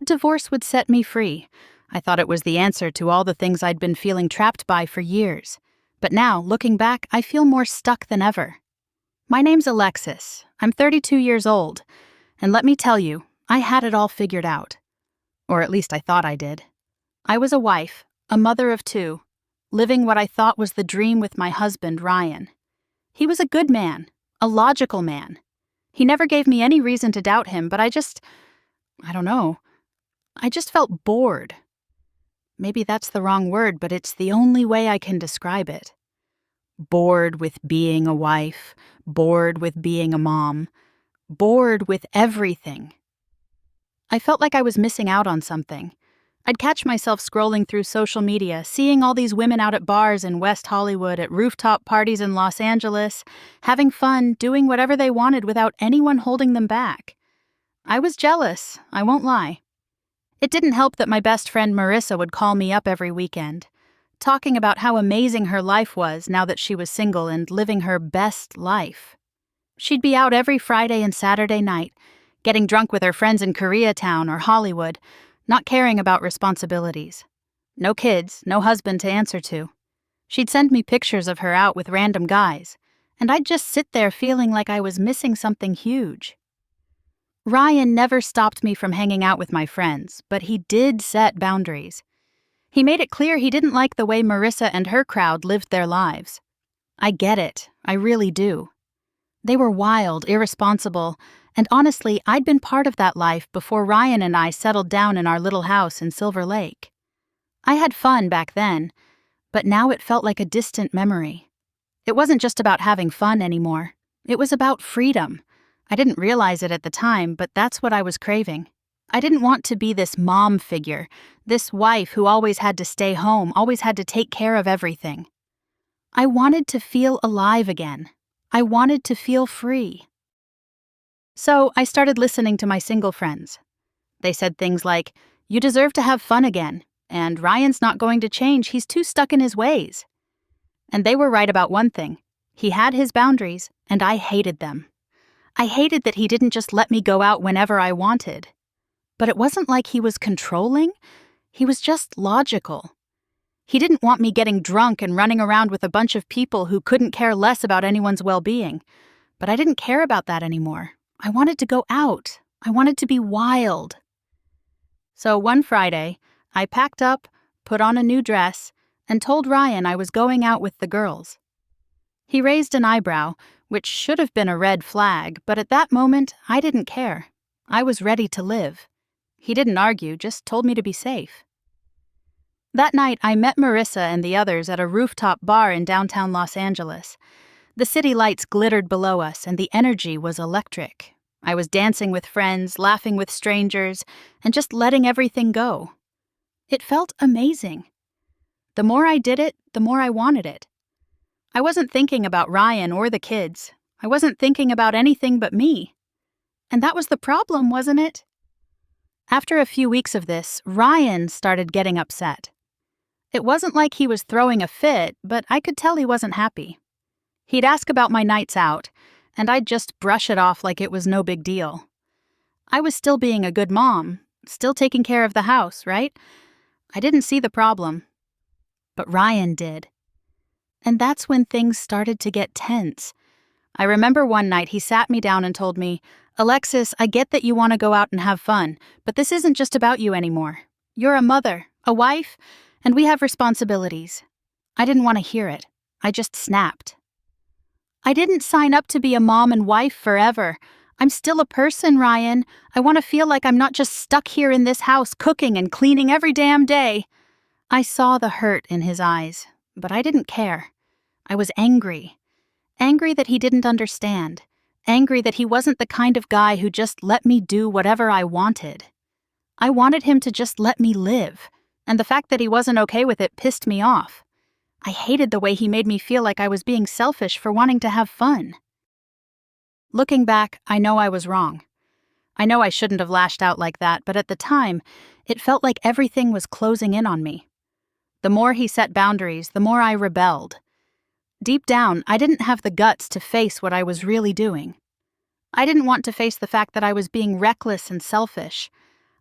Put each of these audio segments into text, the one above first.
thought divorce would set me free. I thought it was the answer to all the things I'd been feeling trapped by for years. But now, looking back, I feel more stuck than ever. My name's Alexis. I'm 32 years old. And let me tell you, I had it all figured out. Or at least I thought I did. I was a wife, a mother of two, living what I thought was the dream with my husband, Ryan. He was a good man, a logical man. He never gave me any reason to doubt him, but I just felt bored. Maybe that's the wrong word, but it's the only way I can describe it. Bored with being a wife, bored with being a mom, bored with everything. I felt like I was missing out on something. I'd catch myself scrolling through social media, seeing all these women out at bars in West Hollywood, at rooftop parties in Los Angeles, having fun, doing whatever they wanted without anyone holding them back. I was jealous, I won't lie. It didn't help that my best friend Marissa would call me up every weekend, talking about how amazing her life was now that she was single and living her best life. She'd be out every Friday and Saturday night, getting drunk with her friends in Koreatown or Hollywood, not caring about responsibilities. No kids, no husband to answer to. She'd send me pictures of her out with random guys, and I'd just sit there feeling like I was missing something huge. Ryan never stopped me from hanging out with my friends, but he did set boundaries. He made it clear he didn't like the way Marissa and her crowd lived their lives. I get it, I really do. They were wild, irresponsible, and honestly, I'd been part of that life before Ryan and I settled down in our little house in Silver Lake. I had fun back then, but now it felt like a distant memory. It wasn't just about having fun anymore. It was about freedom. I didn't realize it at the time, but that's what I was craving. I didn't want to be this mom figure, this wife who always had to stay home, always had to take care of everything. I wanted to feel alive again. I wanted to feel free. So I started listening to my single friends. They said things like, "You deserve to have fun again, and Ryan's not going to change, he's too stuck in his ways." And they were right about one thing. He had his boundaries, and I hated them. I hated that he didn't just let me go out whenever I wanted. But it wasn't like he was controlling, he was just logical. He didn't want me getting drunk and running around with a bunch of people who couldn't care less about anyone's well-being. But I didn't care about that anymore. I wanted to go out. I wanted to be wild. So one Friday, I packed up, put on a new dress, and told Ryan I was going out with the girls. He raised an eyebrow, which should have been a red flag, but at that moment, I didn't care. I was ready to live. He didn't argue, just told me to be safe. That night, I met Marissa and the others at a rooftop bar in downtown Los Angeles. The city lights glittered below us, and the energy was electric. I was dancing with friends, laughing with strangers, and just letting everything go. It felt amazing. The more I did it, the more I wanted it. I wasn't thinking about Ryan or the kids. I wasn't thinking about anything but me. And that was the problem, wasn't it? After a few weeks of this, Ryan started getting upset. It wasn't like he was throwing a fit, but I could tell he wasn't happy. He'd ask about my nights out, and I'd just brush it off like it was no big deal. I was still being a good mom, still taking care of the house, right? I didn't see the problem. But Ryan did. And that's when things started to get tense. I remember one night he sat me down and told me, "Alexis, I get that you want to go out and have fun, but this isn't just about you anymore. You're a mother, a wife, and we have responsibilities." I didn't want to hear it. I just snapped. I didn't sign up to be a mom and wife forever. I'm still a person, Ryan. I want to feel like I'm not just stuck here in this house cooking and cleaning every damn day. I saw the hurt in his eyes, but I didn't care. I was angry. Angry that he didn't understand. Angry that he wasn't the kind of guy who just let me do whatever I wanted. I wanted him to just let me live, and the fact that he wasn't okay with it pissed me off. I hated the way he made me feel like I was being selfish for wanting to have fun. Looking back, I know I was wrong. I know I shouldn't have lashed out like that, but at the time, it felt like everything was closing in on me. The more he set boundaries, the more I rebelled. Deep down, I didn't have the guts to face what I was really doing. I didn't want to face the fact that I was being reckless and selfish.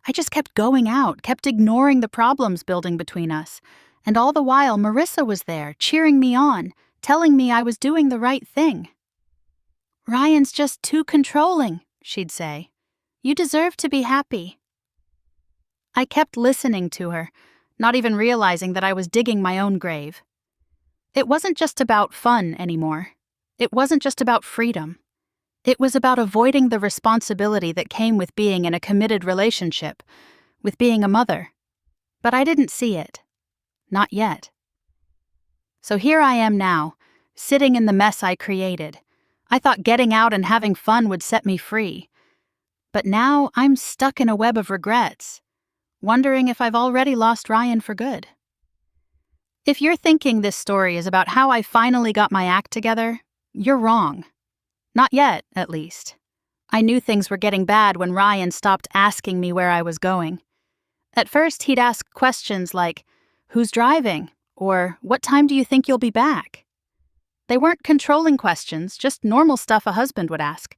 I just kept going out, kept ignoring the problems building between us. And all the while, Marissa was there, cheering me on, telling me I was doing the right thing. "Ryan's just too controlling," she'd say. "You deserve to be happy." I kept listening to her, not even realizing that I was digging my own grave. It wasn't just about fun anymore. It wasn't just about freedom. It was about avoiding the responsibility that came with being in a committed relationship, with being a mother. But I didn't see it. Not yet. So here I am now, sitting in the mess I created. I thought getting out and having fun would set me free. But now I'm stuck in a web of regrets, wondering if I've already lost Ryan for good. If you're thinking this story is about how I finally got my act together, you're wrong. Not yet, at least. I knew things were getting bad when Ryan stopped asking me where I was going. At first, he'd ask questions like, "Who's driving?" or "What time do you think you'll be back?" They weren't controlling questions, just normal stuff a husband would ask.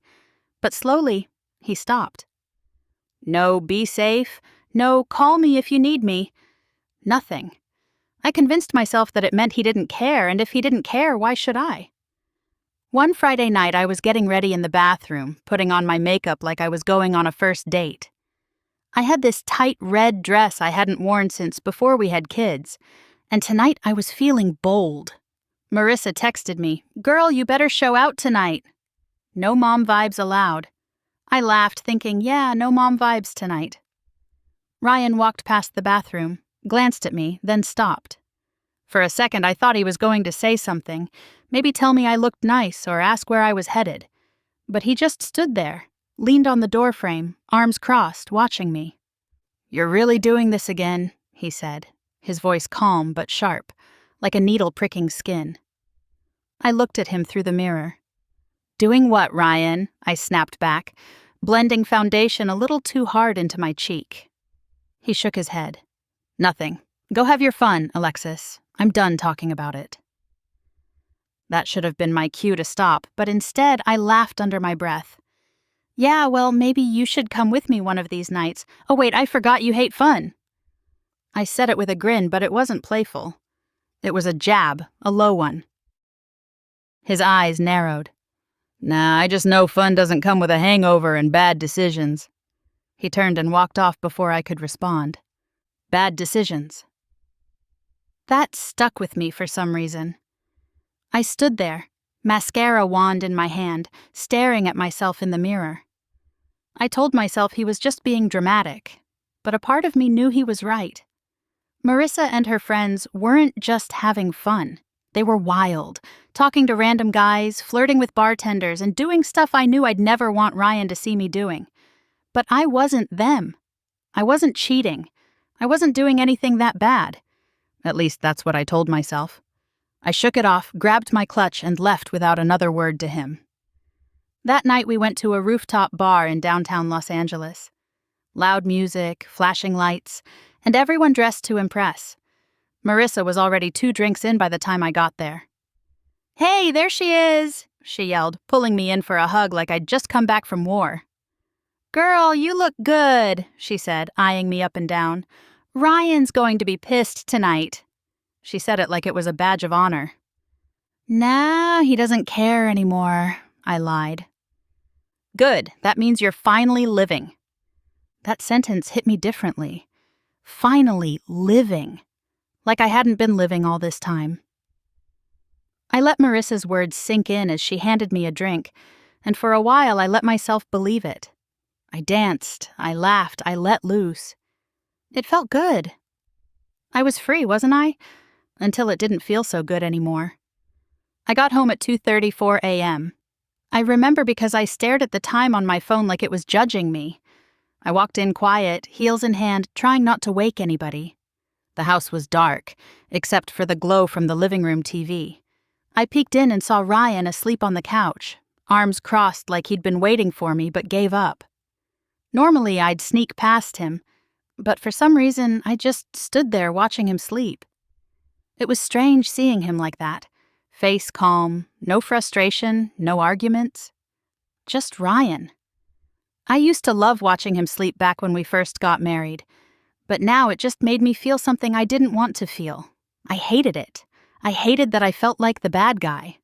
But slowly, he stopped. No, "Be safe." No, "Call me if you need me." Nothing. I convinced myself that it meant he didn't care, and if he didn't care, why should I? One Friday night, I was getting ready in the bathroom, putting on my makeup like I was going on a first date. I had this tight red dress I hadn't worn since before we had kids, and tonight I was feeling bold. Marissa texted me, "Girl, you better show out tonight." No mom vibes allowed. I laughed, thinking, yeah, no mom vibes tonight. Ryan walked past the bathroom, glanced at me, then stopped. For a second, I thought he was going to say something, maybe tell me I looked nice or ask where I was headed. But he just stood there, leaned on the doorframe, arms crossed, watching me. "You're really doing this again," he said, his voice calm but sharp, like a needle pricking skin. I looked at him through the mirror. "Doing what, Ryan?" I snapped back, blending foundation a little too hard into my cheek. He shook his head. "Nothing. Go have your fun, Alexis. I'm done talking about it." That should have been my cue to stop, but instead I laughed under my breath. "Yeah, well, maybe you should come with me one of these nights. Oh wait, I forgot you hate fun." I said it with a grin, but it wasn't playful. It was a jab, a low one. His eyes narrowed. "Nah, I just know fun doesn't come with a hangover and bad decisions." He turned and walked off before I could respond. Bad decisions. That stuck with me for some reason. I stood there, mascara wand in my hand, staring at myself in the mirror. I told myself he was just being dramatic, but a part of me knew he was right. Marissa and her friends weren't just having fun. They were wild, talking to random guys, flirting with bartenders, and doing stuff I knew I'd never want Ryan to see me doing. But I wasn't them. I wasn't cheating. I wasn't doing anything that bad. At least that's what I told myself. I shook it off, grabbed my clutch, and left without another word to him. That night we went to a rooftop bar in downtown Los Angeles. Loud music, flashing lights, and everyone dressed to impress. Marissa was already 2 drinks in by the time I got there. "Hey, there she is," she yelled, pulling me in for a hug like I'd just come back from war. "Girl, you look good," she said, eyeing me up and down. "Ryan's going to be pissed tonight." She said it like it was a badge of honor. "Nah, he doesn't care anymore," I lied. "Good, that means you're finally living." That sentence hit me differently. Finally living. Like I hadn't been living all this time. I let Marissa's words sink in as she handed me a drink, and for a while I let myself believe it. I danced, I laughed, I let loose. It felt good. I was free, wasn't I? Until it didn't feel so good anymore. I got home at 2:34 a.m. I remember because I stared at the time on my phone like it was judging me. I walked in quiet, heels in hand, trying not to wake anybody. The house was dark, except for the glow from the living room TV. I peeked in and saw Ryan asleep on the couch, arms crossed like he'd been waiting for me but gave up. Normally I'd sneak past him, but for some reason I just stood there watching him sleep. It was strange seeing him like that. Face calm, no frustration, no arguments. Just Ryan. I used to love watching him sleep back when we first got married, but now it just made me feel something I didn't want to feel. I hated it. I hated that I felt like the bad guy.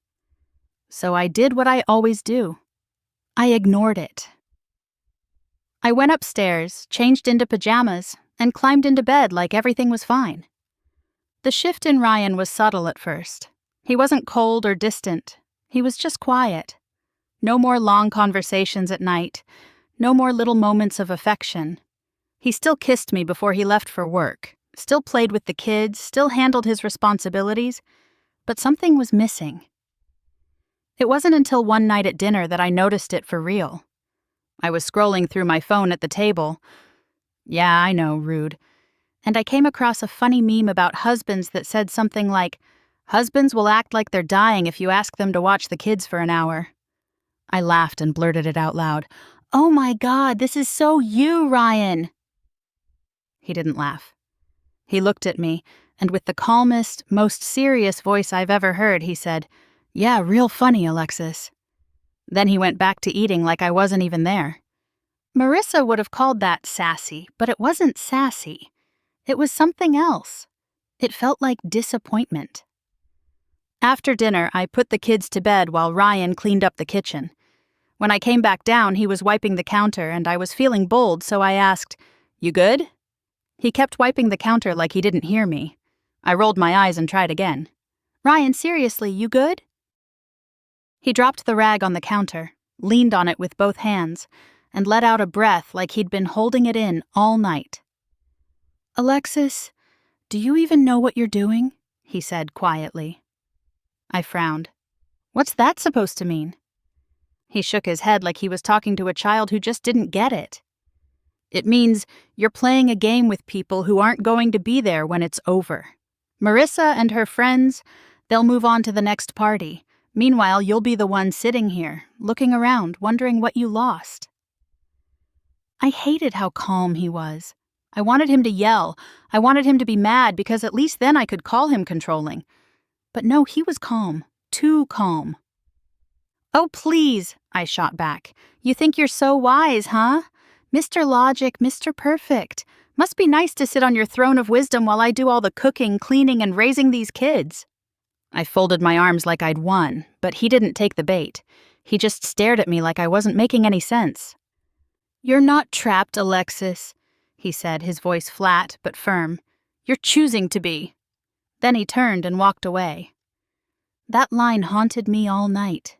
So I did what I always do. I ignored it. I went upstairs, changed into pajamas, and climbed into bed like everything was fine. The shift in Ryan was subtle at first. He wasn't cold or distant. He was just quiet. No more long conversations at night. No more little moments of affection. He still kissed me before he left for work, still played with the kids, still handled his responsibilities, but something was missing. It wasn't until one night at dinner that I noticed it for real. I was scrolling through my phone at the table. Yeah, I know, rude. And I came across a funny meme about husbands that said something like, "Husbands will act like they're dying if you ask them to watch the kids for an hour." I laughed and blurted it out loud. "Oh my God, this is so you, Ryan." He didn't laugh. He looked at me, and with the calmest, most serious voice I've ever heard, he said, "Yeah, real funny, Alexis." Then he went back to eating like I wasn't even there. Marissa would have called that sassy, but it wasn't sassy. It was something else. It felt like disappointment. After dinner, I put the kids to bed while Ryan cleaned up the kitchen. When I came back down, he was wiping the counter, and I was feeling bold, so I asked, "You good?" He kept wiping the counter like he didn't hear me. I rolled my eyes and tried again. "Ryan, seriously, you good?" He dropped the rag on the counter, leaned on it with both hands, and let out a breath like he'd been holding it in all night. "Alexis, do you even know what you're doing?" he said quietly. I frowned. "What's that supposed to mean?" He shook his head like he was talking to a child who just didn't get it. "It means you're playing a game with people who aren't going to be there when it's over. Marissa and her friends, they'll move on to the next party. Meanwhile, you'll be the one sitting here, looking around, wondering what you lost." I hated how calm he was. I wanted him to yell. I wanted him to be mad because at least then I could call him controlling. But no, he was calm. Too calm. "Oh, please," I shot back. "You think you're so wise, huh? Mr. Logic, Mr. Perfect. Must be nice to sit on your throne of wisdom while I do all the cooking, cleaning, and raising these kids." I folded my arms like I'd won, but he didn't take the bait. He just stared at me like I wasn't making any sense. "You're not trapped, Alexis," he said, his voice flat but firm. "You're choosing to be." Then he turned and walked away. That line haunted me all night.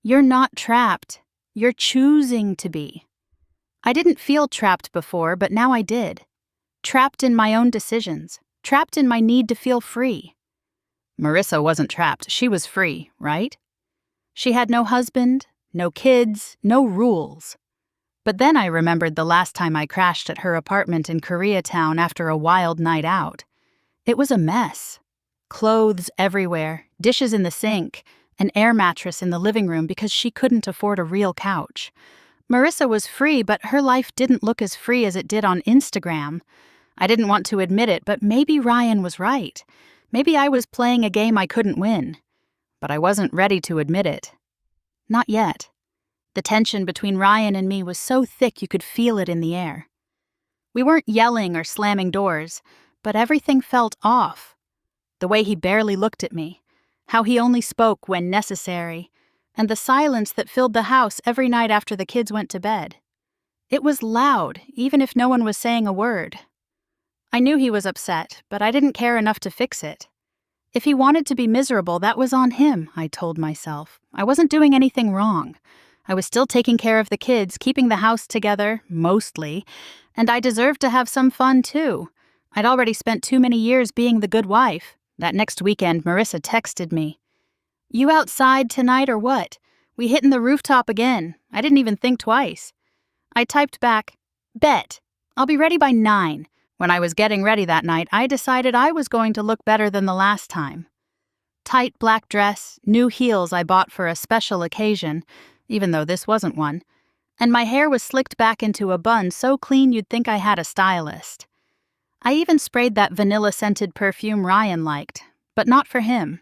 You're not trapped. You're choosing to be. I didn't feel trapped before, but now I did. Trapped in my own decisions. Trapped in my need to feel free. Marissa wasn't trapped. She was free, right? She had no husband, no kids, no rules. But then I remembered the last time I crashed at her apartment in Koreatown after a wild night out. It was a mess. Clothes everywhere, dishes in the sink, an air mattress in the living room because she couldn't afford a real couch. Marissa was free, but her life didn't look as free as it did on Instagram. I didn't want to admit it, but maybe Ryan was right. Maybe I was playing a game I couldn't win. But I wasn't ready to admit it. Not yet. The tension between Ryan and me was so thick you could feel it in the air. We weren't yelling or slamming doors, but everything felt off. The way he barely looked at me, how he only spoke when necessary, and the silence that filled the house every night after the kids went to bed. It was loud, even if no one was saying a word. I knew he was upset, but I didn't care enough to fix it. If he wanted to be miserable, that was on him, I told myself. I wasn't doing anything wrong. I was still taking care of the kids, keeping the house together, mostly, and I deserved to have some fun, too. I'd already spent too many years being the good wife. That next weekend, Marissa texted me. "You outside tonight or what? We hitting the rooftop again. I didn't even think twice." I typed back, "Bet. I'll be ready by 9. When I was getting ready that night, I decided I was going to look better than the last time. Tight black dress, new heels I bought for a special occasion, even though this wasn't one, and my hair was slicked back into a bun so clean you'd think I had a stylist. I even sprayed that vanilla-scented perfume Ryan liked, but not for him.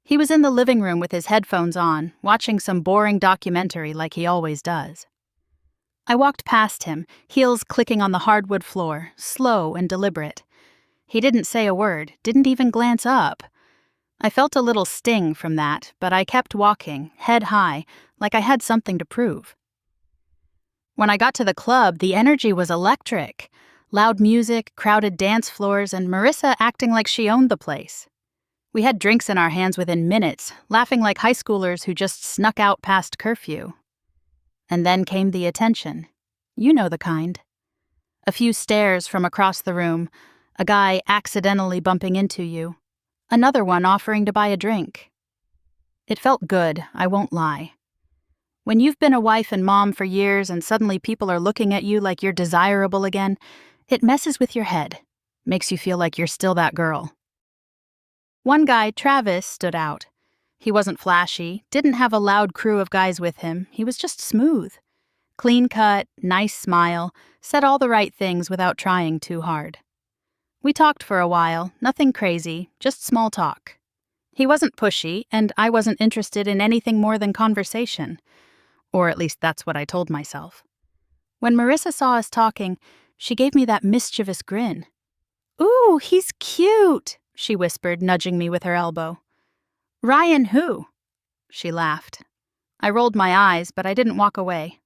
He was in the living room with his headphones on, watching some boring documentary like he always does. I walked past him, heels clicking on the hardwood floor, slow and deliberate. He didn't say a word, didn't even glance up. I felt a little sting from that, but I kept walking, head high, like I had something to prove. When I got to the club, the energy was electric. Loud music, crowded dance floors, and Marissa acting like she owned the place. We had drinks in our hands within minutes, laughing like high schoolers who just snuck out past curfew. And then came the attention. You know the kind. A few stares from across the room, a guy accidentally bumping into you, another one offering to buy a drink. It felt good, I won't lie. When you've been a wife and mom for years and suddenly people are looking at you like you're desirable again, it messes with your head, makes you feel like you're still that girl. One guy, Travis, stood out. He wasn't flashy, didn't have a loud crew of guys with him, he was just smooth. Clean cut, nice smile, said all the right things without trying too hard. We talked for a while, nothing crazy, just small talk. He wasn't pushy, and I wasn't interested in anything more than conversation. Or at least that's what I told myself. When Marissa saw us talking, she gave me that mischievous grin. "Ooh, he's cute," she whispered, nudging me with her elbow. "Ryan who?" She laughed. I rolled my eyes, but I didn't walk away.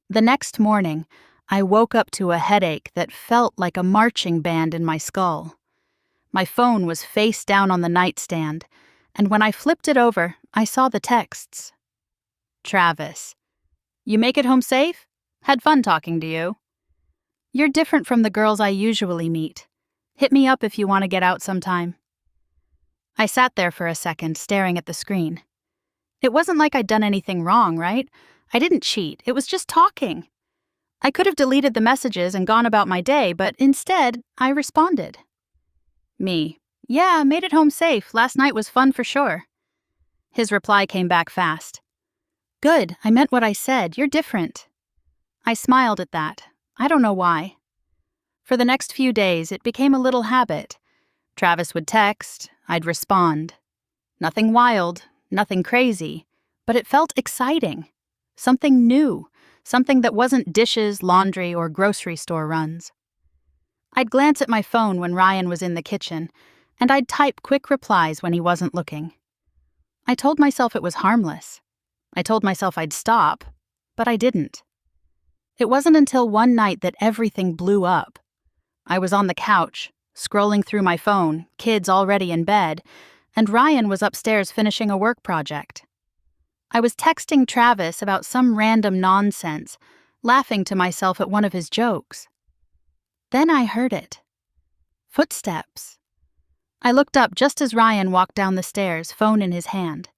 The next morning, I woke up to a headache that felt like a marching band in my skull. My phone was face down on the nightstand, and when I flipped it over, I saw the texts. Travis. "You make it home safe? Had fun talking to you. You're different from the girls I usually meet. Hit me up if you want to get out sometime." I sat there for a second, staring at the screen. It wasn't like I'd done anything wrong, right? I didn't cheat, it was just talking. I could have deleted the messages and gone about my day, but instead, I responded. Me. "Yeah, made it home safe. Last night was fun for sure." His reply came back fast. "Good, I meant what I said. You're different." I smiled at that. I don't know why. For the next few days, it became a little habit. Travis would text, I'd respond. Nothing wild, nothing crazy, but it felt exciting. Something new, something that wasn't dishes, laundry, or grocery store runs. I'd glance at my phone when Ryan was in the kitchen, and I'd type quick replies when he wasn't looking. I told myself it was harmless. I told myself I'd stop, but I didn't. It wasn't until one night that everything blew up. I was on the couch, scrolling through my phone, kids already in bed, and Ryan was upstairs finishing a work project. I was texting Travis about some random nonsense, laughing to myself at one of his jokes. Then I heard it. Footsteps. I looked up just as Ryan walked down the stairs, phone in his hand.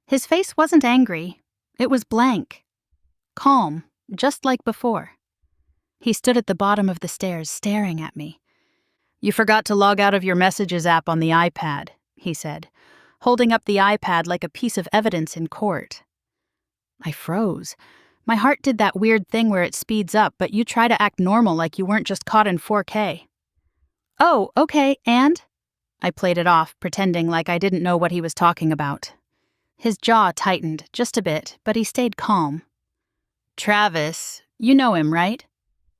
His face wasn't angry. It was blank. Calm, just like before. He stood at the bottom of the stairs, staring at me. "You forgot to log out of your Messages app on the iPad," he said, holding up the iPad like a piece of evidence in court. I froze. My heart did that weird thing where it speeds up, but you try to act normal like you weren't just caught in 4K. "Oh, okay, and?" I played it off, pretending like I didn't know what he was talking about. His jaw tightened, just a bit, but he stayed calm. "Travis, you know him, right?"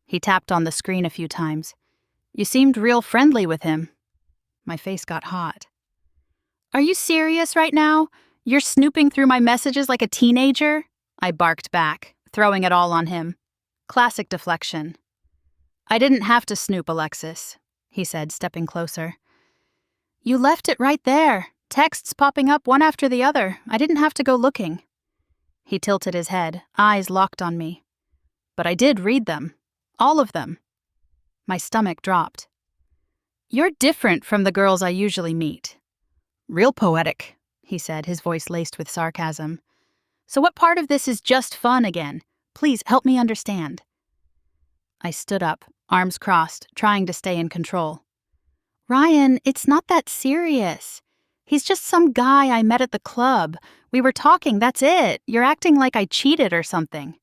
He tapped on the screen a few times. "You seemed real friendly with him." My face got hot. "Are you serious right now? You're snooping through my messages like a teenager?" I barked back, throwing it all on him. Classic deflection. "I didn't have to snoop, Alexis," he said, stepping closer. "You left it right there. Texts popping up one after the other. I didn't have to go looking." He tilted his head, eyes locked on me. "But I did read them. All of them." My stomach dropped. "You're different from the girls I usually meet." "Real poetic," he said, his voice laced with sarcasm. "So what part of this is just fun again? Please help me understand." I stood up, arms crossed, trying to stay in control. "Ryan, it's not that serious. He's just some guy I met at the club. We were talking, that's it. You're acting like I cheated or something."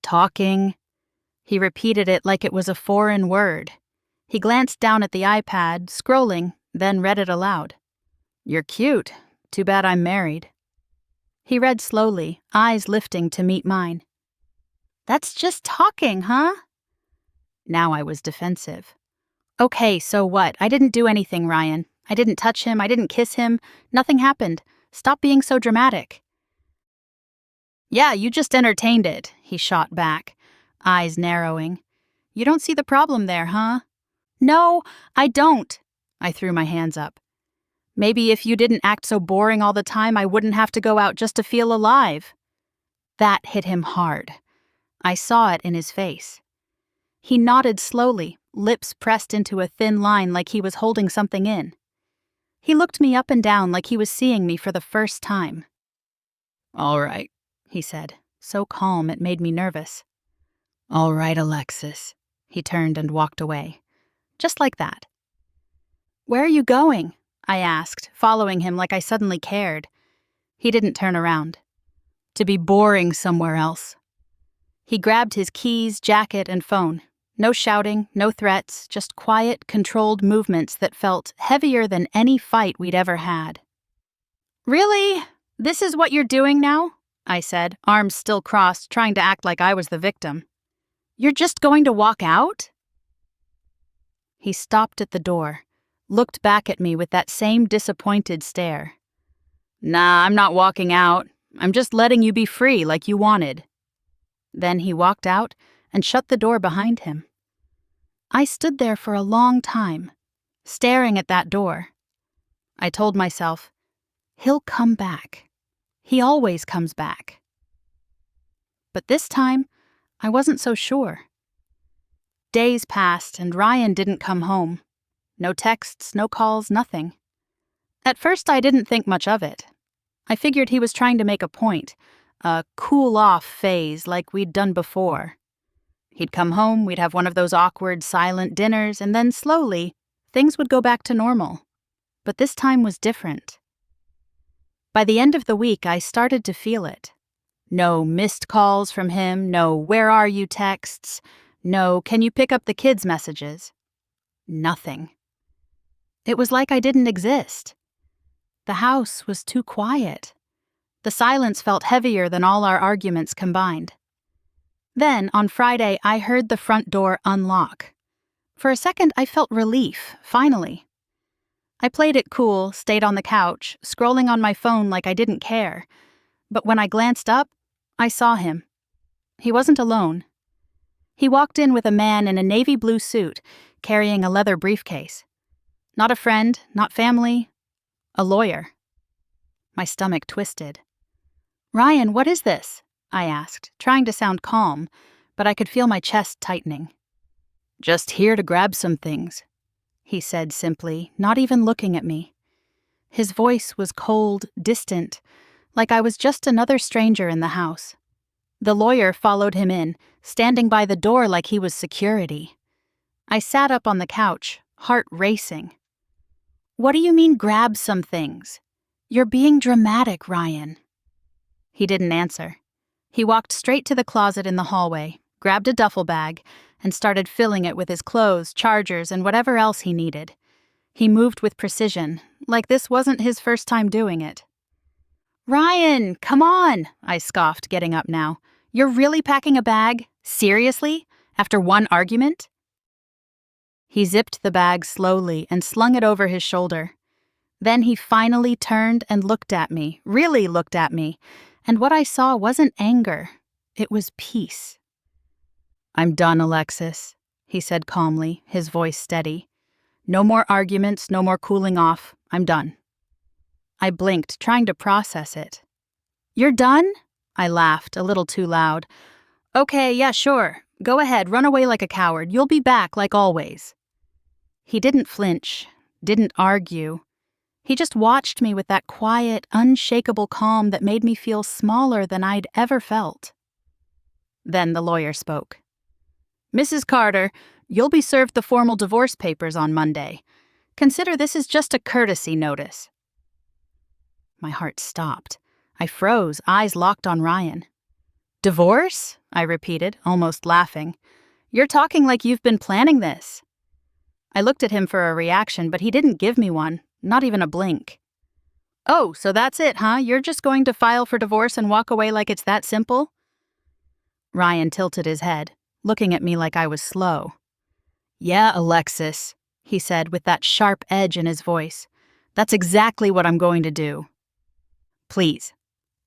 "Talking?" He repeated it like it was a foreign word. He glanced down at the iPad, scrolling, then read it aloud. "You're cute. Too bad I'm married." He read slowly, eyes lifting to meet mine. That's just talking, huh? Now I was defensive. Okay, so what? I didn't do anything, Ryan. I didn't touch him. I didn't kiss him. Nothing happened. Stop being so dramatic. Yeah, you just entertained it, he shot back, eyes narrowing. You don't see the problem there, huh? No, I don't. I threw my hands up. Maybe if you didn't act so boring all the time, I wouldn't have to go out just to feel alive. That hit him hard. I saw it in his face. He nodded slowly, lips pressed into a thin line like he was holding something in. He looked me up and down like he was seeing me for the first time. All right, he said, so calm it made me nervous. All right, Alexis. He turned and walked away. Just like that. Where are you going? I asked, following him like I suddenly cared. He didn't turn around. To be boring somewhere else. He grabbed his keys, jacket, and phone. No shouting, no threats, just quiet, controlled movements that felt heavier than any fight we'd ever had. Really? This is what you're doing now? I said, arms still crossed, trying to act like I was the victim. You're just going to walk out? He stopped at the door, looked back at me with that same disappointed stare. Nah, I'm not walking out. I'm just letting you be free like you wanted. Then he walked out and shut the door behind him. I stood there for a long time, staring at that door. I told myself, he'll come back. He always comes back. But this time, I wasn't so sure. Days passed and Ryan didn't come home. No texts, no calls, nothing. At first, I didn't think much of it. I figured he was trying to make a point, a cool-off phase like we'd done before. He'd come home, we'd have one of those awkward, silent dinners, and then slowly, things would go back to normal. But this time was different. By the end of the week, I started to feel it. No missed calls from him, no where are you texts, no can you pick up the kids messages. Nothing. It was like I didn't exist. The house was too quiet. The silence felt heavier than all our arguments combined. Then, on Friday, I heard the front door unlock. For a second, I felt relief, finally. I played it cool, stayed on the couch, scrolling on my phone like I didn't care. But when I glanced up, I saw him. He wasn't alone. He walked in with a man in a navy blue suit, carrying a leather briefcase. Not a friend, not family, a lawyer. My stomach twisted. Ryan, what is this? I asked, trying to sound calm, but I could feel my chest tightening. Just here to grab some things, he said simply, not even looking at me. His voice was cold, distant, like I was just another stranger in the house. The lawyer followed him in, standing by the door like he was security. I sat up on the couch, heart racing. What do you mean grab some things? You're being dramatic, Ryan. He didn't answer. He walked straight to the closet in the hallway, grabbed a duffel bag, and started filling it with his clothes, chargers, and whatever else he needed. He moved with precision, like this wasn't his first time doing it. Ryan, come on, I scoffed, getting up now. You're really packing a bag? Seriously? After one argument? He zipped the bag slowly and slung it over his shoulder. Then he finally turned and looked at me, really looked at me, and what I saw wasn't anger, it was peace. I'm done, Alexis, he said calmly, his voice steady. No more arguments, no more cooling off, I'm done. I blinked, trying to process it. You're done? I laughed, a little too loud. Okay, yeah, sure. Go ahead, run away like a coward. You'll be back like always. He didn't flinch, didn't argue. He just watched me with that quiet, unshakable calm that made me feel smaller than I'd ever felt. Then the lawyer spoke. Mrs. Carter, you'll be served the formal divorce papers on Monday. Consider this is just a courtesy notice. My heart stopped. I froze, eyes locked on Ryan. Divorce? I repeated, almost laughing. You're talking like you've been planning this. I looked at him for a reaction, but he didn't give me one, not even a blink. Oh, so that's it, huh? You're just going to file for divorce and walk away like it's that simple? Ryan tilted his head, looking at me like I was slow. Yeah, Alexis, he said with that sharp edge in his voice. That's exactly what I'm going to do. Please.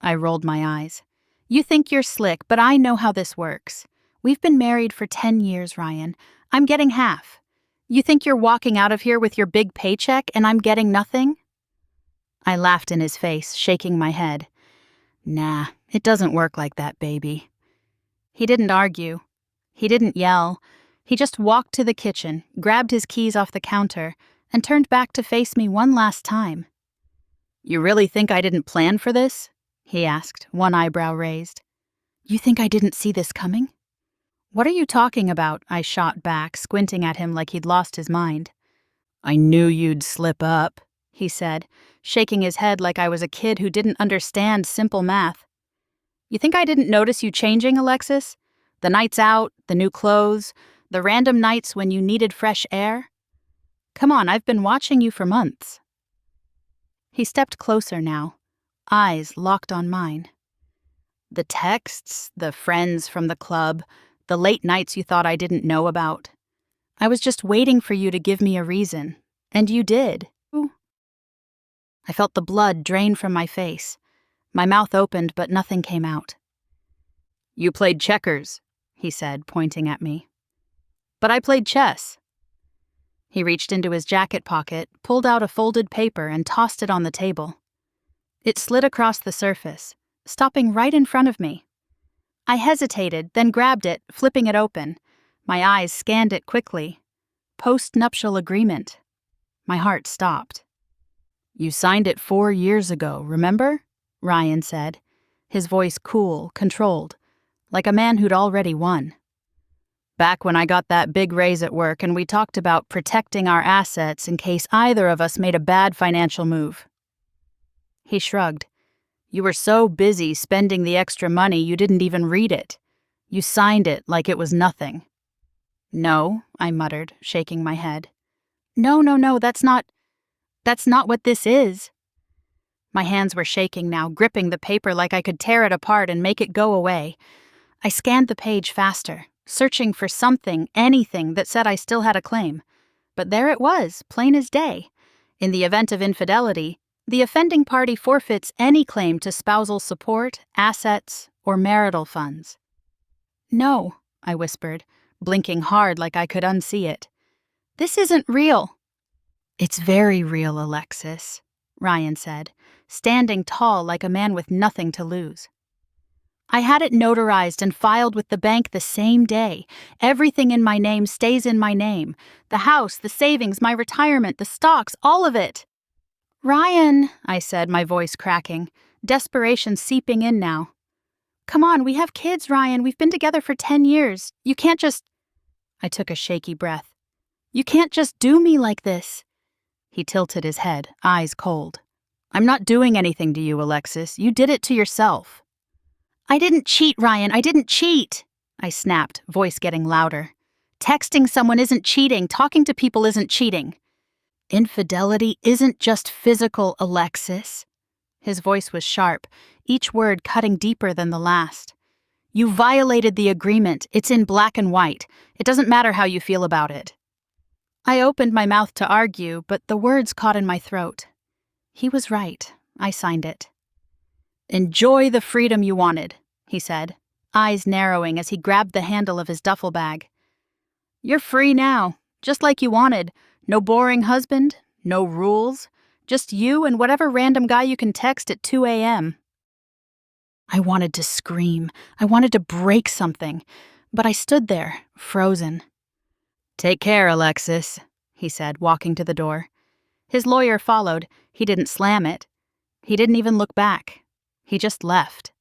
I rolled my eyes. You think you're slick, but I know how this works. We've been married for 10 years, Ryan. I'm getting half. You think you're walking out of here with your big paycheck and I'm getting nothing? I laughed in his face, shaking my head. Nah, it doesn't work like that, baby. He didn't argue. He didn't yell. He just walked to the kitchen, grabbed his keys off the counter, and turned back to face me one last time. You really think I didn't plan for this? He asked, one eyebrow raised. You think I didn't see this coming? What are you talking about? I shot back, squinting at him like he'd lost his mind. I knew you'd slip up, he said, shaking his head like I was a kid who didn't understand simple math. You think I didn't notice you changing, Alexis? The nights out, the new clothes, the random nights when you needed fresh air? Come on, I've been watching you for months. He stepped closer now, eyes locked on mine. The texts, the friends from the club, the late nights you thought I didn't know about. I was just waiting for you to give me a reason, and you did. I felt the blood drain from my face. My mouth opened, but nothing came out. You played checkers, he said, pointing at me. But I played chess. He reached into his jacket pocket, pulled out a folded paper, and tossed it on the table. It slid across the surface, stopping right in front of me. I hesitated, then grabbed it, flipping it open. My eyes scanned it quickly. Post-nuptial agreement. My heart stopped. You signed it 4 years ago, remember? Ryan said, his voice cool, controlled, like a man who'd already won. Back when I got that big raise at work and we talked about protecting our assets in case either of us made a bad financial move. He shrugged. You were so busy spending the extra money you didn't even read it. You signed it like it was nothing. No, I muttered, shaking my head. No, that's not what this is. My hands were shaking now, gripping the paper like I could tear it apart and make it go away. I scanned the page faster, searching for something, anything that said I still had a claim. But there it was, plain as day. In the event of infidelity, the offending party forfeits any claim to spousal support, assets, or marital funds. No, I whispered, blinking hard like I could unsee it. This isn't real. It's very real, Alexis, Ryan said, standing tall like a man with nothing to lose. I had it notarized and filed with the bank the same day. Everything in my name stays in my name. The house, the savings, my retirement, the stocks, all of it. Ryan, I said, my voice cracking, desperation seeping in now. Come on, we have kids, Ryan. We've been together for 10 years. You can't just... I took a shaky breath. You can't just do me like this. He tilted his head, eyes cold. I'm not doing anything to you, Alexis. You did it to yourself. I didn't cheat, Ryan. I didn't cheat, I snapped, voice getting louder. Texting someone isn't cheating. Talking to people isn't cheating. Infidelity isn't just physical, Alexis. His voice was sharp, each word cutting deeper than the last. You violated the agreement. It's in black and white. It doesn't matter how you feel about it. I opened my mouth to argue, but the words caught in my throat. He was right. I signed it. Enjoy the freedom you wanted, he said, eyes narrowing as he grabbed the handle of his duffel bag. You're free now, just like you wanted. No boring husband, no rules, just you and whatever random guy you can text at 2 a.m. I wanted to scream. I wanted to break something, but I stood there, frozen. Take care, Alexis, he said, walking to the door. His lawyer followed. He didn't slam it. He didn't even look back. He just left.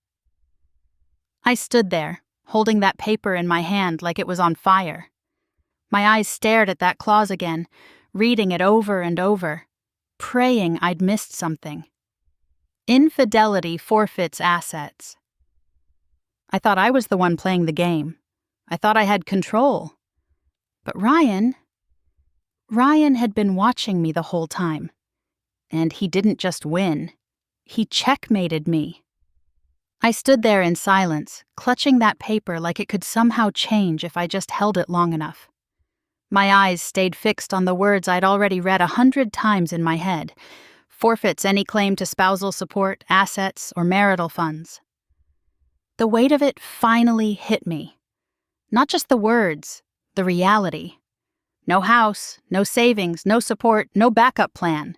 I stood there, holding that paper in my hand like it was on fire. My eyes stared at that clause again, reading it over and over, praying I'd missed something. Infidelity forfeits assets. I thought I was the one playing the game. I thought I had control. But Ryan had been watching me the whole time. And he didn't just win. He checkmated me. I stood there in silence, clutching that paper like it could somehow change if I just held it long enough. My eyes stayed fixed on the words I'd already read 100 times in my head. Forfeits any claim to spousal support, assets, or marital funds. The weight of it finally hit me. Not just the words, the reality. No house, no savings, no support, no backup plan.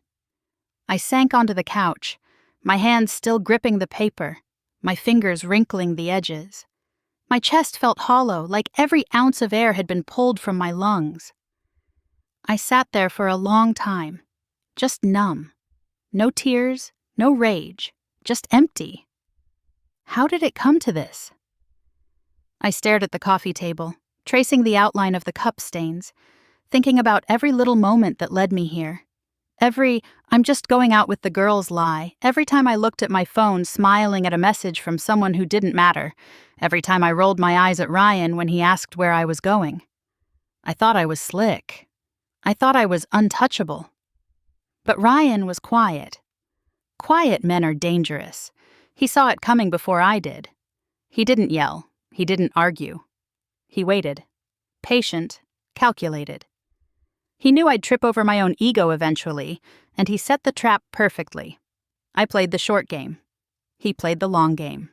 I sank onto the couch, my hands still gripping the paper, my fingers wrinkling the edges. My chest felt hollow, like every ounce of air had been pulled from my lungs. I sat there for a long time, just numb. No tears, no rage, just empty. How did it come to this? I stared at the coffee table, tracing the outline of the cup stains, thinking about every little moment that led me here. Every "I'm just going out with the girls" lie, every time I looked at my phone smiling at a message from someone who didn't matter, every time I rolled my eyes at Ryan when he asked where I was going. I thought I was slick. I thought I was untouchable. But Ryan was quiet. Quiet men are dangerous. He saw it coming before I did. He didn't yell. He didn't argue. He waited. Patient, calculated. He knew I'd trip over my own ego eventually, and he set the trap perfectly. I played the short game. He played the long game.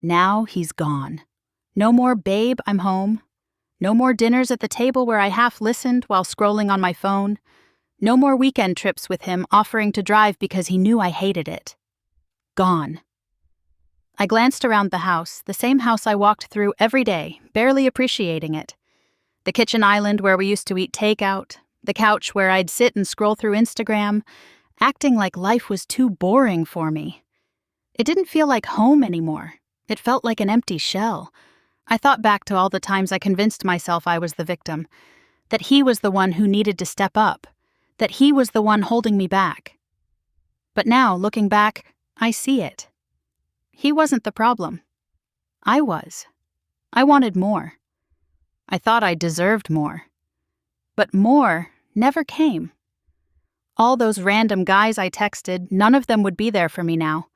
Now he's gone. No more "babe, I'm home." No more dinners at the table where I half listened while scrolling on my phone. No more weekend trips with him offering to drive because he knew I hated it. Gone. I glanced around the house, the same house I walked through every day, barely appreciating it. The kitchen island where we used to eat takeout, the couch where I'd sit and scroll through Instagram, acting like life was too boring for me. It didn't feel like home anymore. It felt like an empty shell. I thought back to all the times I convinced myself I was the victim, that he was the one who needed to step up, that he was the one holding me back. But now, looking back, I see it. He wasn't the problem. I was. I wanted more. I thought I deserved more. But more never came. All those random guys I texted, none of them would be there for me now.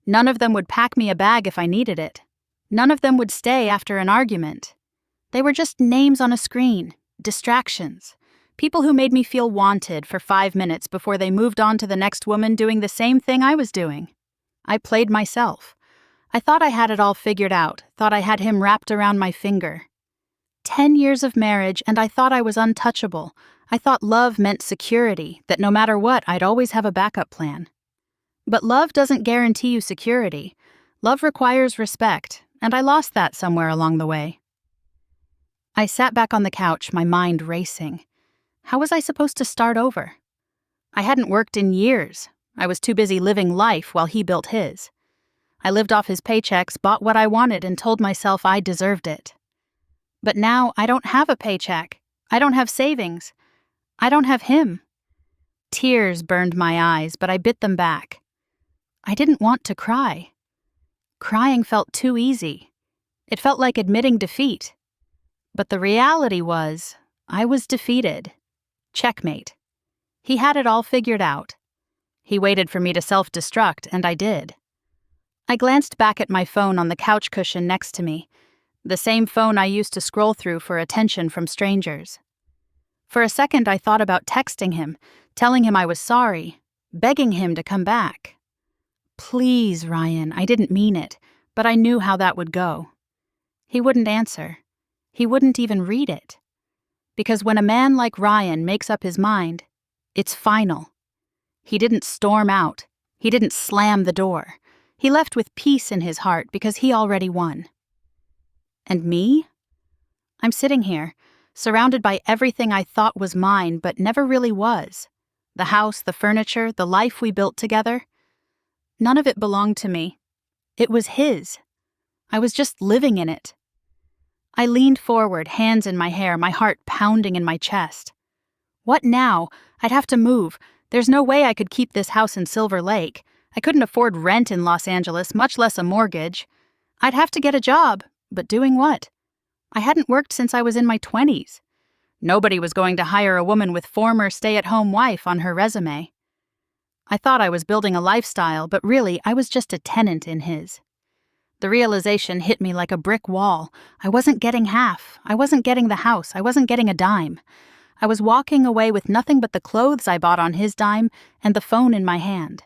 None of them would pack me a bag if I needed it. None of them would stay after an argument. They were just names on a screen, distractions, people who made me feel wanted for 5 minutes before they moved on to the next woman doing the same thing I was doing. I played myself. I thought I had it all figured out, thought I had him wrapped around my finger. 10 years of marriage, and I thought I was untouchable. I thought love meant security, that no matter what, I'd always have a backup plan. But love doesn't guarantee you security. Love requires respect, and I lost that somewhere along the way. I sat back on the couch, my mind racing. How was I supposed to start over? I hadn't worked in years. I was too busy living life while he built his. I lived off his paychecks, bought what I wanted, and told myself I deserved it. But now I don't have a paycheck. I don't have savings. I don't have him. Tears burned my eyes, but I bit them back. I didn't want to cry. Crying felt too easy. It felt like admitting defeat. But the reality was, I was defeated. Checkmate. He had it all figured out. He waited for me to self-destruct, and I did. I glanced back at my phone on the couch cushion next to me, the same phone I used to scroll through for attention from strangers. For a second, I thought about texting him, telling him I was sorry, begging him to come back. Please, Ryan, I didn't mean it, but I knew how that would go. He wouldn't answer. He wouldn't even read it. Because when a man like Ryan makes up his mind, it's final. He didn't storm out. He didn't slam the door. He left with peace in his heart because he already won. And me? I'm sitting here, surrounded by everything I thought was mine but never really was. The house, the furniture, the life we built together. None of it belonged to me. It was his. I was just living in it. I leaned forward, hands in my hair, my heart pounding in my chest. What now? I'd have to move. There's no way I could keep this house in Silver Lake. I couldn't afford rent in Los Angeles, much less a mortgage. I'd have to get a job, but doing what? I hadn't worked since I was in my 20s. Nobody was going to hire a woman with former stay-at-home wife on her resume. I thought I was building a lifestyle, but really I was just a tenant in his. The realization hit me like a brick wall. I wasn't getting half. I wasn't getting the house. I wasn't getting a dime. I was walking away with nothing but the clothes I bought on his dime and the phone in my hand.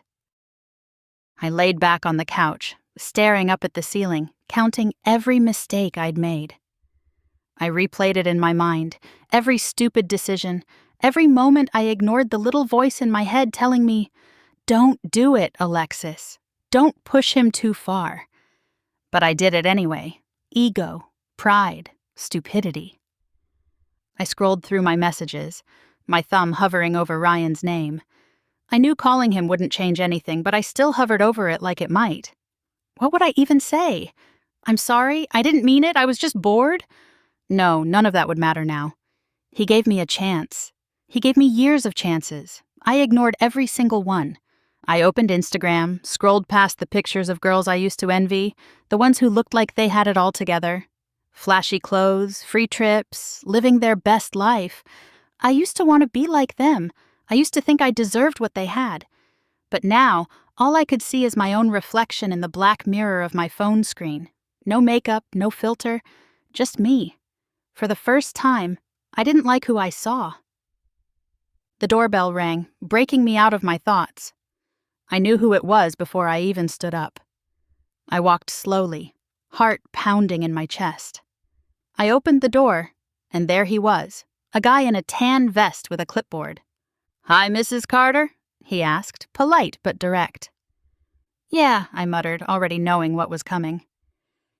I laid back on the couch, staring up at the ceiling, counting every mistake I'd made. I replayed it in my mind, every stupid decision, every moment I ignored the little voice in my head telling me, "Don't do it, Alexis. Don't push him too far." But I did it anyway. Ego, pride, stupidity. I scrolled through my messages, my thumb hovering over Ryan's name. I knew calling him wouldn't change anything, but I still hovered over it like it might. What would I even say? "I'm sorry, I didn't mean it, I was just bored"? No, none of that would matter now. He gave me a chance. He gave me years of chances. I ignored every single one. I opened Instagram, scrolled past the pictures of girls I used to envy, the ones who looked like they had it all together. Flashy clothes, free trips, living their best life. I used to want to be like them. I used to think I deserved what they had. But now, all I could see is my own reflection in the black mirror of my phone screen. No makeup, no filter, just me. For the first time, I didn't like who I saw. The doorbell rang, breaking me out of my thoughts. I knew who it was before I even stood up. I walked slowly, heart pounding in my chest. I opened the door, and there he was, a guy in a tan vest with a clipboard. "Hi, Mrs. Carter?" he asked, polite but direct. "Yeah," I muttered, already knowing what was coming.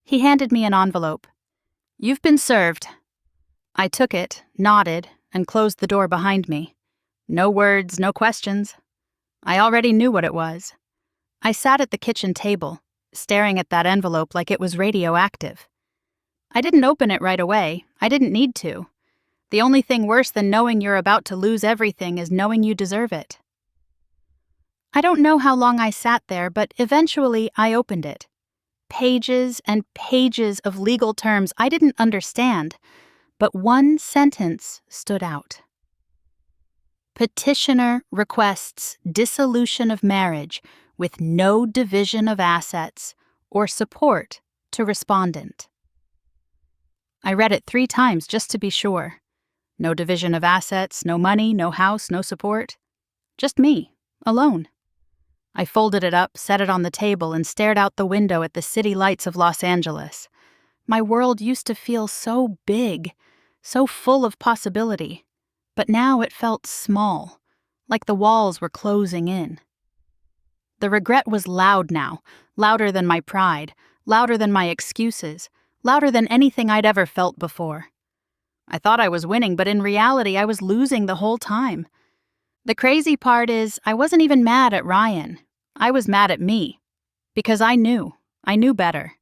He handed me an envelope. "You've been served." I took it, nodded, and closed the door behind me. No words, no questions. I already knew what it was. I sat at the kitchen table, staring at that envelope like it was radioactive. I didn't open it right away. I didn't need to. The only thing worse than knowing you're about to lose everything is knowing you deserve it. I don't know how long I sat there, but eventually I opened it. Pages and pages of legal terms I didn't understand, but one sentence stood out. Petitioner requests dissolution of marriage with no division of assets or support to respondent. I read it 3 times just to be sure. No division of assets, no money, no house, no support. Just me, alone. I folded it up, set it on the table, and stared out the window at the city lights of Los Angeles. My world used to feel so big, so full of possibility. But now it felt small, like the walls were closing in. The regret was loud now, louder than my pride, louder than my excuses, louder than anything I'd ever felt before. I thought I was winning, but in reality I was losing the whole time. The crazy part is I wasn't even mad at Ryan. I was mad at me, because I knew better.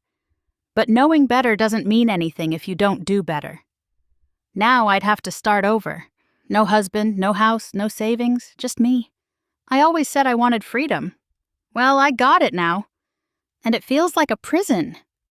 But knowing better doesn't mean anything if you don't do better. Now I'd have to start over. No husband, no house, no savings, just me. I always said I wanted freedom. Well, I got it now. And it feels like a prison.